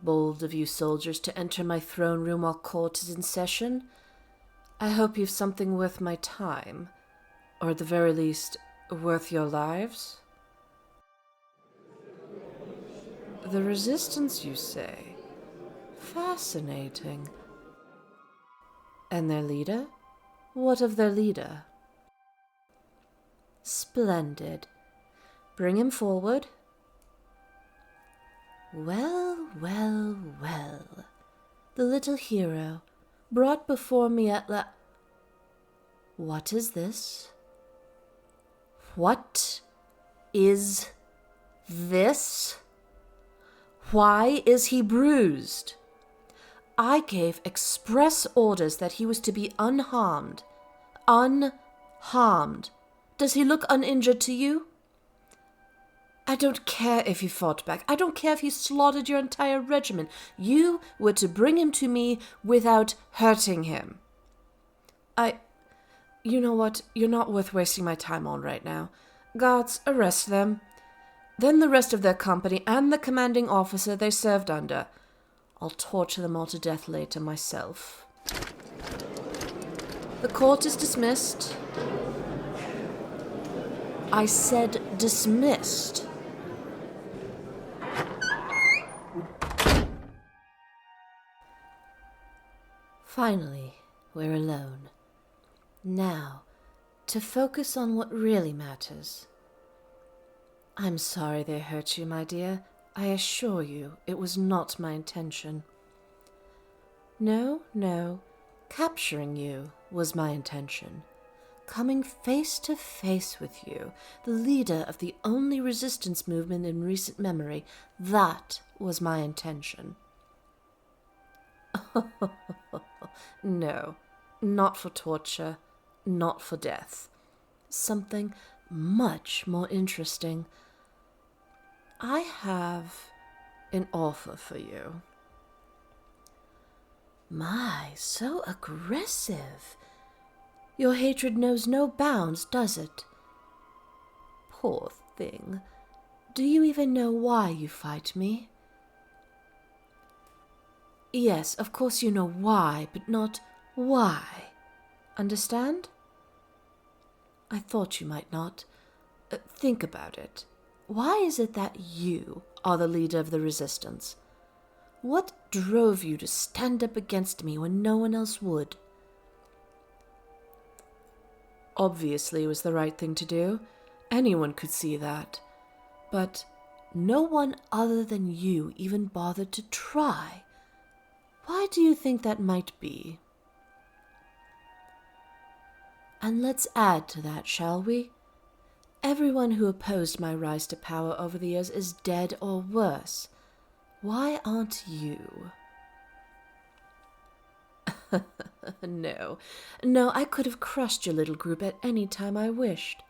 bold of you soldiers to enter my throne room while court is in session. I hope you've something worth my time, or at the very least, worth your lives. The resistance, you say? Fascinating. And their leader? What of their leader? Splendid. Bring him forward. Well, well, well. The little hero, brought before me at What is this? What is this? Why is he bruised? I gave express orders that he was to be unharmed. Unharmed. Does he look uninjured to you? I don't care if he fought back. I don't care if he slaughtered your entire regiment. You were to bring him to me without hurting him. You know what? You're not worth wasting my time on right now. Guards, arrest them. Then the rest of their company and the commanding officer they served under. I'll torture them all to death later myself. The court is dismissed. I said dismissed. Finally, we're alone. Now, to focus on what really matters. I'm sorry they hurt you, my dear. I assure you it was not my intention. No, capturing you was my intention. Coming face to face with you, the leader of the only resistance movement in recent memory, that was my intention. No, not for torture, not for death. Something much more interesting. I have an offer for you. My, so aggressive. Your hatred knows no bounds, does it? Poor thing. Do you even know why you fight me? Yes, of course you know why, but not why. Understand? I thought you might not. Think about it. Why is it that you are the leader of the resistance? What drove you to stand up against me when no one else would? Obviously it was the right thing to do. Anyone could see that. But no one other than you even bothered to try. Why do you think that might be? And let's add to that, shall we? Everyone who opposed my rise to power over the years is dead or worse. Why aren't you? No, I could have crushed your little group at any time I wished.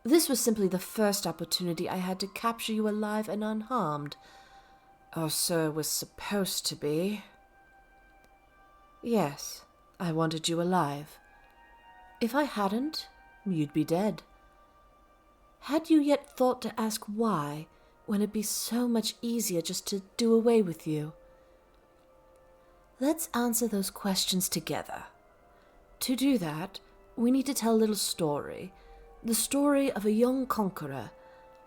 This was simply the first opportunity I had to capture you alive and unharmed. Or so it was supposed to be. Yes, I wanted you alive. If I hadn't, you'd be dead. Had you yet thought to ask why, when it'd be so much easier just to do away with you? Let's answer those questions together. To do that, we need to tell a little story. The story of a young conqueror,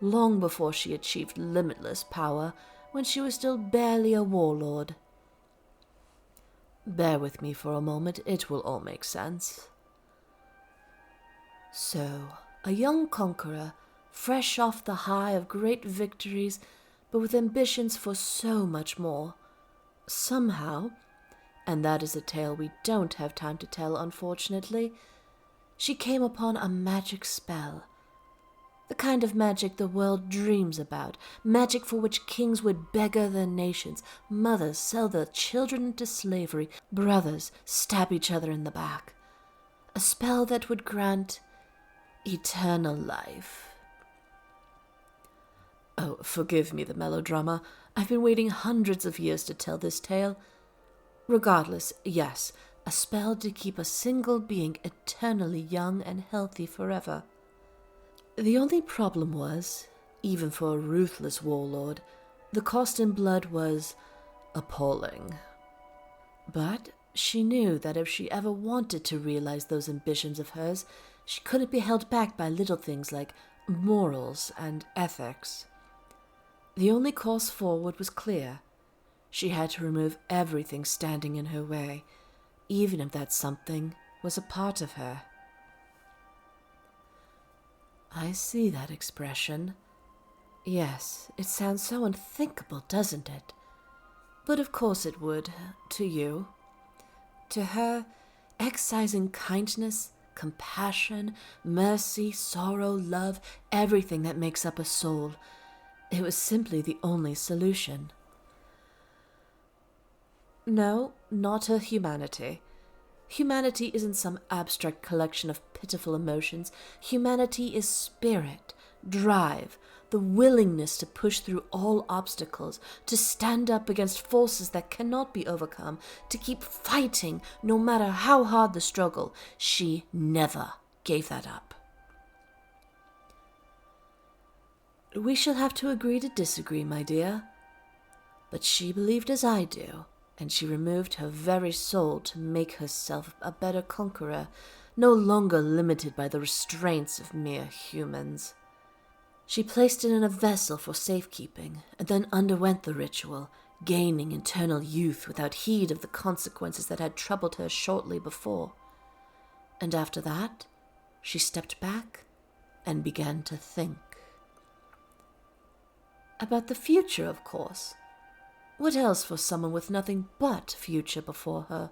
long before she achieved limitless power, when she was still barely a warlord. Bear with me for a moment, it will all make sense. So, a young conqueror, fresh off the high of great victories, but with ambitions for so much more. Somehow, and that is a tale we don't have time to tell, unfortunately, she came upon a magic spell. The kind of magic the world dreams about, magic for which kings would beggar their nations, mothers sell their children into slavery, brothers stab each other in the back. A spell that would grant eternal life. Oh, forgive me the melodrama. I've been waiting hundreds of years to tell this tale. Regardless, yes, a spell to keep a single being eternally young and healthy forever. The only problem was, even for a ruthless warlord, the cost in blood was appalling. But she knew that if she ever wanted to realize those ambitions of hers, she couldn't be held back by little things like morals and ethics. The only course forward was clear. She had to remove everything standing in her way, even if that something was a part of her. I see that expression. Yes, it sounds so unthinkable, doesn't it? But of course it would, to you. To her, excising kindness, compassion, mercy, sorrow, love, everything that makes up a soul, it was simply the only solution. No, not her humanity. Humanity isn't some abstract collection of pitiful emotions. Humanity is spirit, drive, the willingness to push through all obstacles, to stand up against forces that cannot be overcome, to keep fighting no matter how hard the struggle. She never gave that up. We shall have to agree to disagree, my dear. But she believed as I do, and she removed her very soul to make herself a better conqueror, no longer limited by the restraints of mere humans. She placed it in a vessel for safekeeping, and then underwent the ritual, gaining eternal youth without heed of the consequences that had troubled her shortly before. And after that, she stepped back and began to think. About the future, of course. What else for someone with nothing but future before her?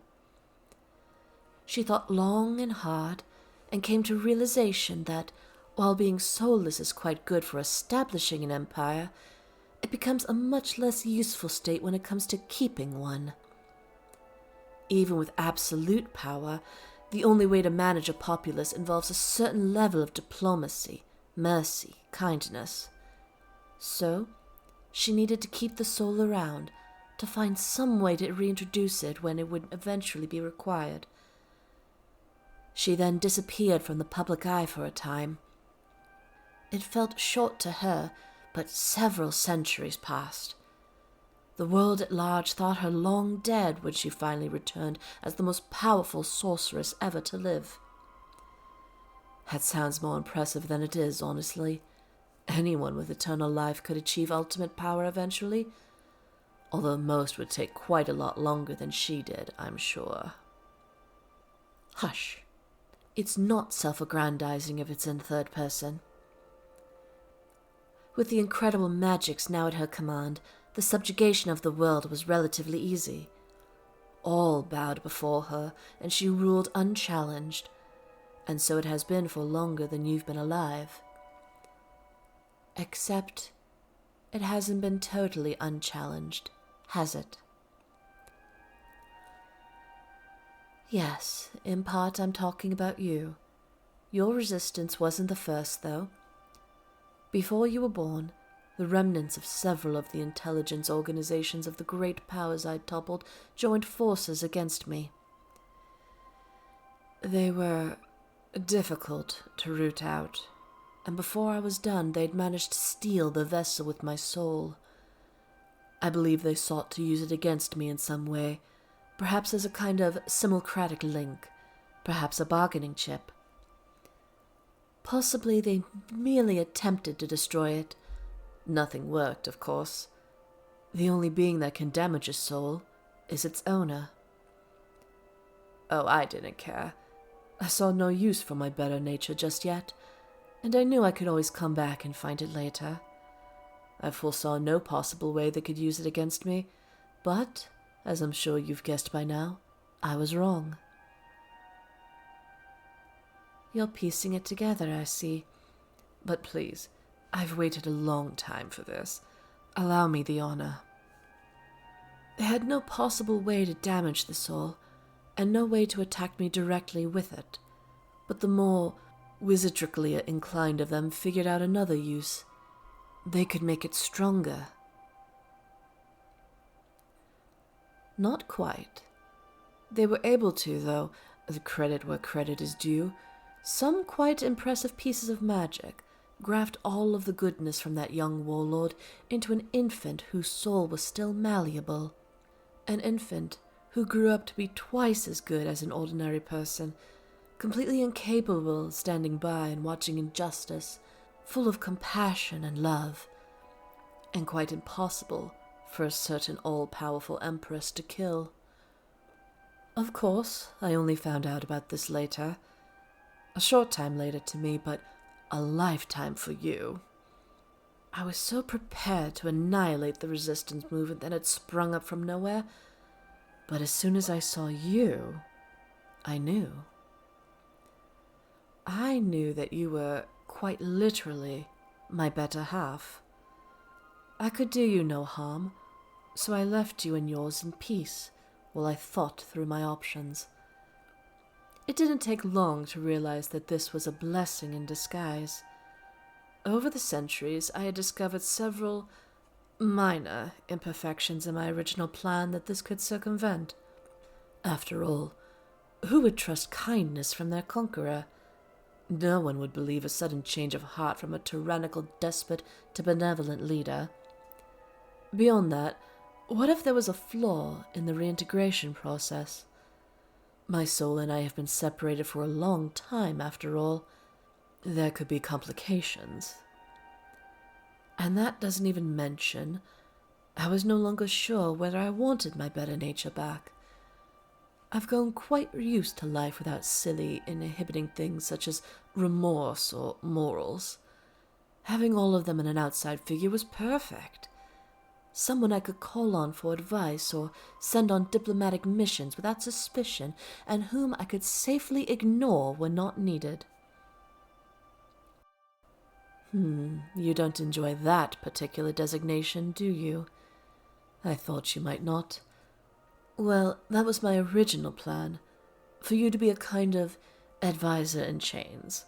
She thought long and hard, and came to realization that, while being soulless is quite good for establishing an empire, it becomes a much less useful state when it comes to keeping one. Even with absolute power, the only way to manage a populace involves a certain level of diplomacy, mercy, kindness. So, she needed to keep the soul around, to find some way to reintroduce it when it would eventually be required. She then disappeared from the public eye for a time. It felt short to her, but several centuries passed. The world at large thought her long dead when she finally returned as the most powerful sorceress ever to live. That sounds more impressive than it is, honestly. Anyone with eternal life could achieve ultimate power eventually, although most would take quite a lot longer than she did, I'm sure. Hush. It's not self-aggrandizing if it's in third person. With the incredible magics now at her command, the subjugation of the world was relatively easy. All bowed before her, and she ruled unchallenged, and so it has been for longer than you've been alive. Except, it hasn't been totally unchallenged, has it? Yes, in part I'm talking about you. Your resistance wasn't the first, though. Before you were born, the remnants of several of the intelligence organizations of the great powers I'd toppled joined forces against me. They were difficult to root out, and before I was done, they'd managed to steal the vessel with my soul. I believe they sought to use it against me in some way, perhaps as a kind of simulcratic link, perhaps a bargaining chip. Possibly they merely attempted to destroy it. Nothing worked, of course. The only being that can damage a soul is its owner. Oh, I didn't care. I saw no use for my better nature just yet, and I knew I could always come back and find it later. I foresaw no possible way they could use it against me, but, as I'm sure you've guessed by now, I was wrong. You're piecing it together, I see. But please, I've waited a long time for this. Allow me the honor. They had no possible way to damage the soul, and no way to attack me directly with it. But the more wizardrically inclined of them figured out another use. They could make it stronger. Not quite. They were able to, though, the credit where credit is due. Some quite impressive pieces of magic graft all of the goodness from that young warlord into an infant whose soul was still malleable. An infant who grew up to be twice as good as an ordinary person, completely incapable of standing by and watching injustice, full of compassion and love, and quite impossible for a certain all-powerful Empress to kill. Of course, I only found out about this later. A short time later to me, but a lifetime for you. I was so prepared to annihilate the resistance movement that had sprung up from nowhere, but as soon as I saw you, I knew. I knew that you were, quite literally, my better half. I could do you no harm, so I left you and yours in peace while I thought through my options. It didn't take long to realize that this was a blessing in disguise. Over the centuries, I had discovered several minor imperfections in my original plan that this could circumvent. After all, who would trust kindness from their conqueror? No one would believe a sudden change of heart from a tyrannical despot to benevolent leader. Beyond that, what if there was a flaw in the reintegration process? My soul and I have been separated for a long time, after all. There could be complications. And that doesn't even mention, I was no longer sure whether I wanted my better nature back. I've grown quite used to life without silly, inhibiting things such as remorse or morals. Having all of them in an outside figure was perfect. Someone I could call on for advice or send on diplomatic missions without suspicion, and whom I could safely ignore when not needed. You don't enjoy that particular designation, do you? I thought you might not. Well, that was my original plan, for you to be a kind of advisor in chains.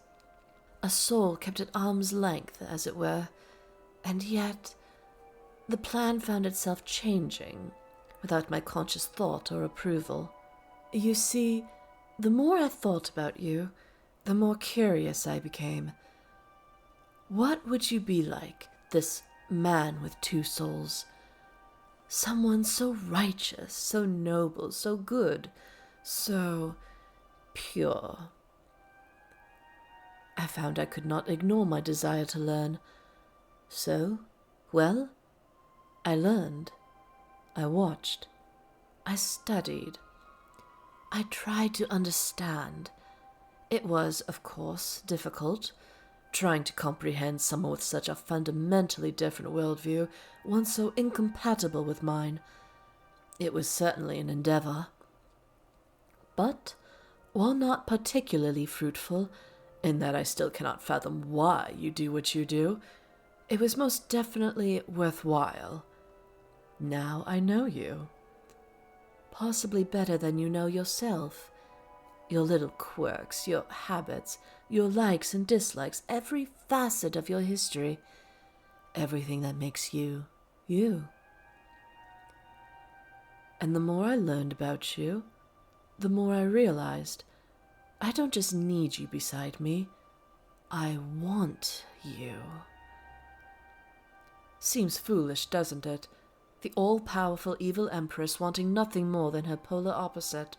A soul kept at arm's length, as it were, and yet the plan found itself changing, without my conscious thought or approval. You see, the more I thought about you, the more curious I became. What would you be like, this man with two souls? Someone so righteous, so noble, so good, so pure. I found I could not ignore my desire to learn. So, well, I learned. I watched. I studied. I tried to understand. It was, of course, difficult, trying to comprehend someone with such a fundamentally different worldview, one so incompatible with mine. It was certainly an endeavor. But, while not particularly fruitful, in that I still cannot fathom why you do what you do, it was most definitely worthwhile. Now I know you. Possibly better than you know yourself. Your little quirks, your habits, your likes and dislikes, every facet of your history, everything that makes you, you. And the more I learned about you, the more I realized I don't just need you beside me, I want you. Seems foolish, doesn't it? The all-powerful evil Empress wanting nothing more than her polar opposite.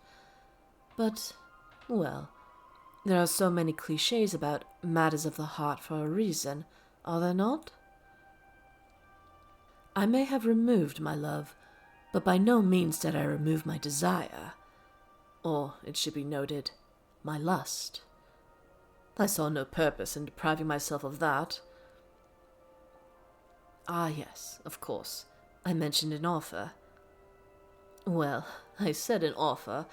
But, well, there are so many cliches about matters of the heart for a reason, are there not? I may have removed my love, but by no means did I remove my desire. Or, it should be noted, my lust. I saw no purpose in depriving myself of that. Ah, yes, of course. I mentioned an offer. Well, I said an offer.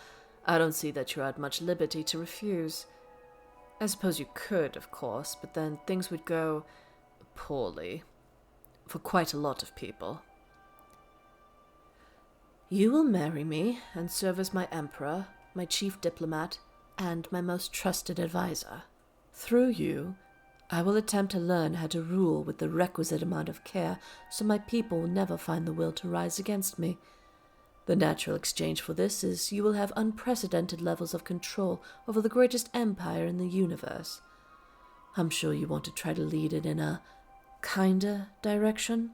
I don't see that you're at much liberty to refuse. I suppose you could, of course, but then things would go poorly for quite a lot of people. You will marry me and serve as my emperor, my chief diplomat, and my most trusted advisor. Through you, I will attempt to learn how to rule with the requisite amount of care so my people will never find the will to rise against me. The natural exchange for this is you will have unprecedented levels of control over the greatest empire in the universe. I'm sure you want to try to lead it in a kinder direction.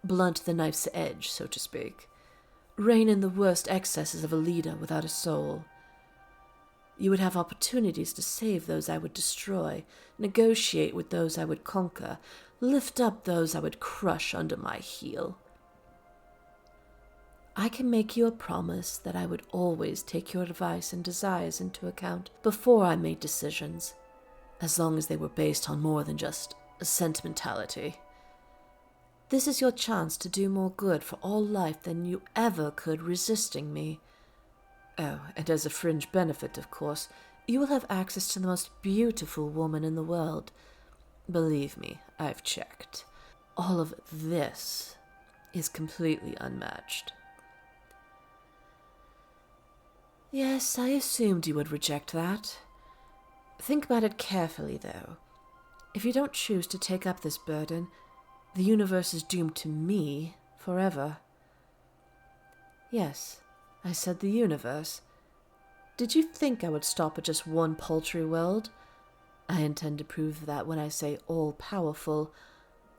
Blunt the knife's edge, so to speak. rein in the worst excesses of a leader without a soul. You would have opportunities to save those I would destroy, negotiate with those I would conquer, lift up those I would crush under my heel. I can make you a promise that I would always take your advice and desires into account before I made decisions, as long as they were based on more than just sentimentality. This is your chance to do more good for all life than you ever could resisting me. Oh, and as a fringe benefit, of course, you will have access to the most beautiful woman in the world. Believe me, I've checked. All of this is completely unmatched. Yes, I assumed you would reject that. Think about it carefully, though. If you don't choose to take up this burden, the universe is doomed to me forever. Yes, I said the universe. Did you think I would stop at just one paltry world? I intend to prove that when I say all-powerful,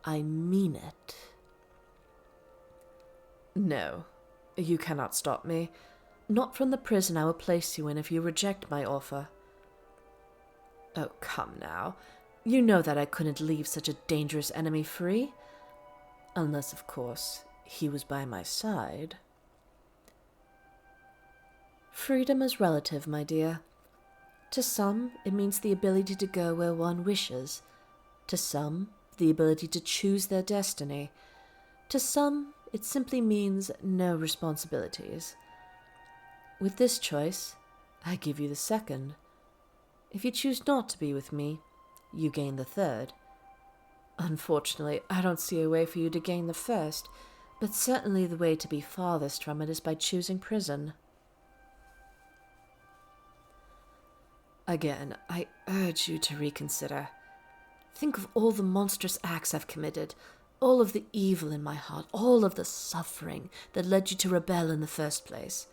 I mean it. No, you cannot stop me. Not from the prison I will place you in if you reject my offer. Oh, come now. You know that I couldn't leave such a dangerous enemy free. Unless, of course, he was by my side. Freedom is relative, my dear. To some, it means the ability to go where one wishes. To some, the ability to choose their destiny. To some, it simply means no responsibilities. With this choice, I give you the second. If you choose not to be with me, you gain the third. Unfortunately, I don't see a way for you to gain the first, but certainly the way to be farthest from it is by choosing prison. Again, I urge you to reconsider. Think of all the monstrous acts I've committed, all of the evil in my heart, all of the suffering that led you to rebel in the first place.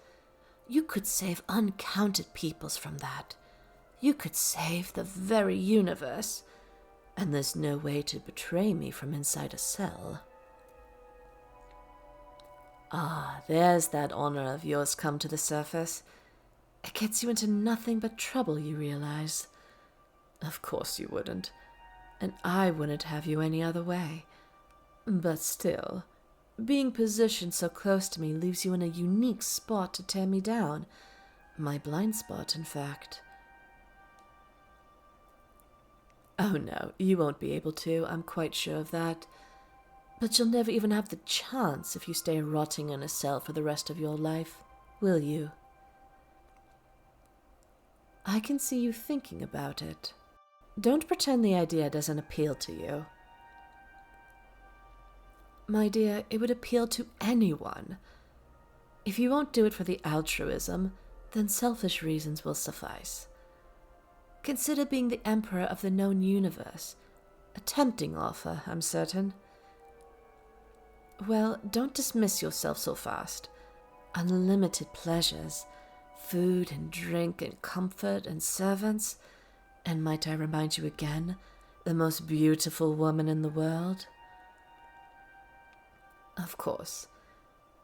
You could save uncounted peoples from that. You could save the very universe. And there's no way to betray me from inside a cell. Ah, there's that honor of yours come to the surface. It gets you into nothing but trouble, you realize. Of course you wouldn't. And I wouldn't have you any other way. But still, being positioned so close to me leaves you in a unique spot to tear me down. My blind spot, in fact. Oh no, you won't be able to, I'm quite sure of that. But you'll never even have the chance if you stay rotting in a cell for the rest of your life, will you? I can see you thinking about it. Don't pretend the idea doesn't appeal to you. My dear, it would appeal to anyone. If you won't do it for the altruism, then selfish reasons will suffice. Consider being the emperor of the known universe. A tempting offer, I'm certain. Well, don't dismiss yourself so fast. Unlimited pleasures, food and drink and comfort and servants, and might I remind you again, the most beautiful woman in the world? Of course.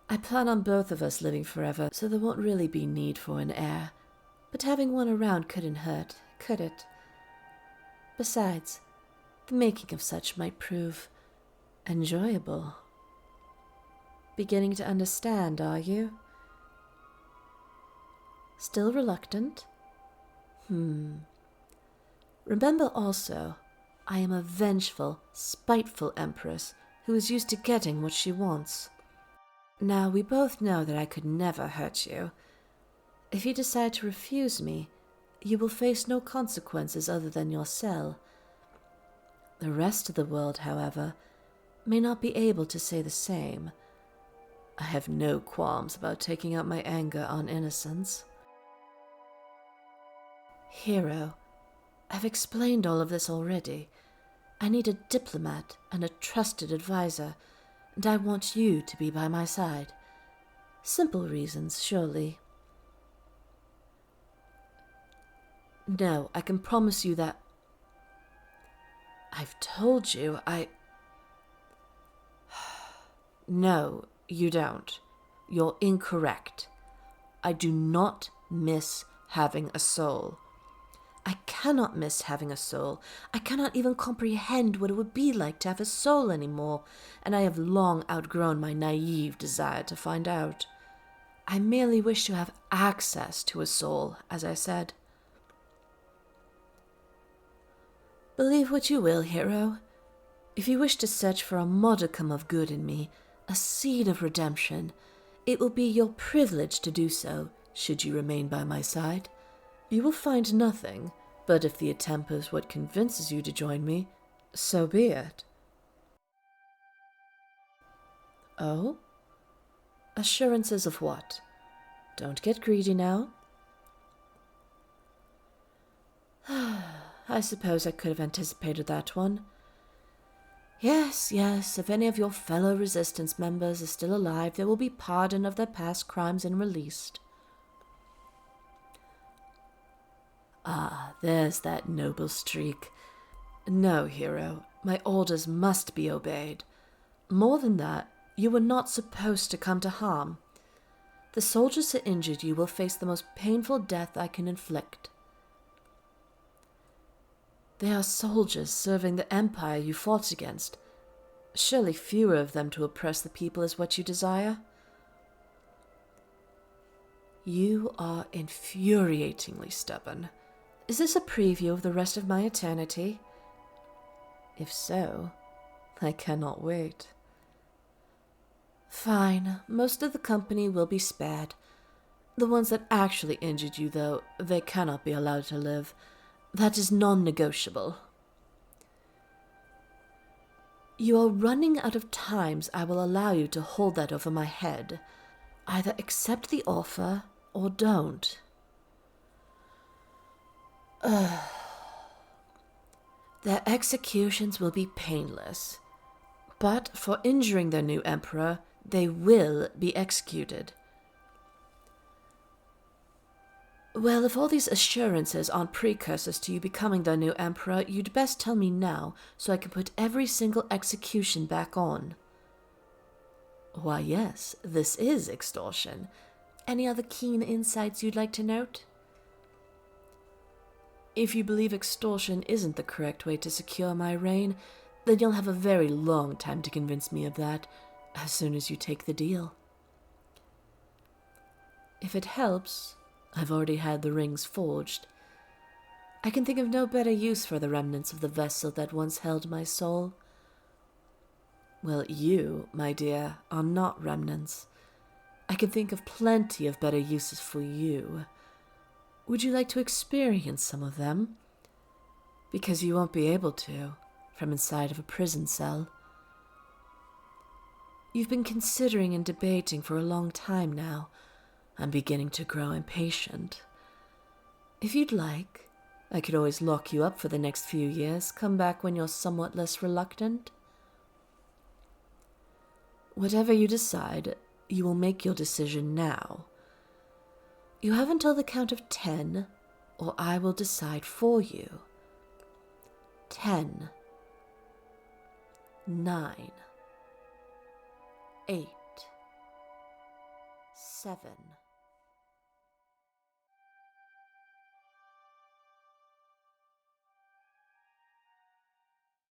I plan on both of us living forever, so there won't really be need for an heir. But having one around couldn't hurt, could it? Besides, the making of such might prove enjoyable. Beginning to understand, are you? Still reluctant? Remember also, I am a vengeful, spiteful empress who is used to getting what she wants. Now, we both know that I could never hurt you. If you decide to refuse me, you will face no consequences other than your cell. The rest of the world, however, may not be able to say the same. I have no qualms about taking out my anger on innocence. Hero, I've explained all of this already. I need a diplomat and a trusted advisor, and I want you to be by my side. Simple reasons, surely. No, I can promise you that... I've told you, No, you don't. you're incorrect. I do not miss having a soul. I cannot miss having a soul. I cannot even comprehend what it would be like to have a soul anymore, and I have long outgrown my naive desire to find out. I merely wish to have access to a soul, as I said. Believe what you will, hero. If you wish to search for a modicum of good in me, a seed of redemption, it will be your privilege to do so, should you remain by my side. You will find nothing, but if the attempt is what convinces you to join me, so be it. Oh? Assurances of what? Don't get greedy now. I suppose I could have anticipated that one. Yes, if any of your fellow resistance members are still alive, they will be pardoned of their past crimes and released. Ah, there's that noble streak. No, hero, my orders must be obeyed. More than that, you were not supposed to come to harm. The soldiers that injured you will face the most painful death I can inflict. They are soldiers serving the empire you fought against. Surely fewer of them to oppress the people is what you desire? You are infuriatingly stubborn. Is this a preview of the rest of my eternity? If so, I cannot wait. Fine, most of the company will be spared. The ones that actually injured you, though, they cannot be allowed to live. That is non-negotiable. You are running out of times I will allow you to hold that over my head. Either accept the offer, or don't. Their executions will be painless, but for injuring their new emperor, they will be executed. Well, if all these assurances aren't precursors to you becoming their new emperor, you'd best tell me now, so I can put every single execution back on. Why, yes, this is extortion. Any other keen insights you'd like to note? If you believe extortion isn't the correct way to secure my reign, then you'll have a very long time to convince me of that, as soon as you take the deal. If it helps, I've already had the rings forged. I can think of no better use for the remnants of the vessel that once held my soul. Well, you, my dear, are not remnants. I can think of plenty of better uses for you. Would you like to experience some of them? Because you won't be able to, from inside of a prison cell. You've been considering and debating for a long time now. I'm beginning to grow impatient. If you'd like, I could always lock you up for the next few years, come back when you're somewhat less reluctant. Whatever you decide, you will make your decision now. You have until the count of 10, or I will decide for you. 10, 9, 8, 7,